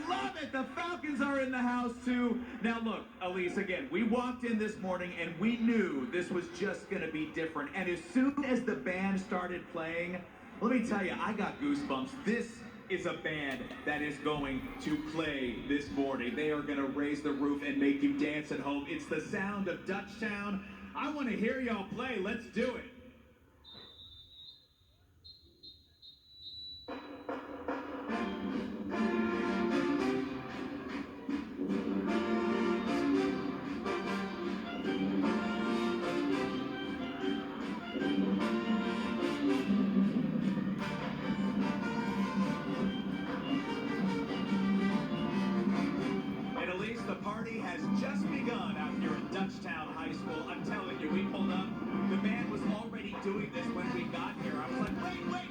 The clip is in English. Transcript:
love it. The Falcons are in the house, too. Now, look, Elise, again, we walked in this morning and we knew this was just going to be different. And as soon as the band started playing, let me tell you, I got goosebumps. This is a band that is going to play this morning. They are going to raise the roof and make you dance at home. It's the sound of Dutchtown. I want to hear y'all play. Let's do it. The party has just begun out here at Dutchtown High School. I'm telling you, we pulled up. The band was already doing this when we got here. I was like, wait, wait, wait.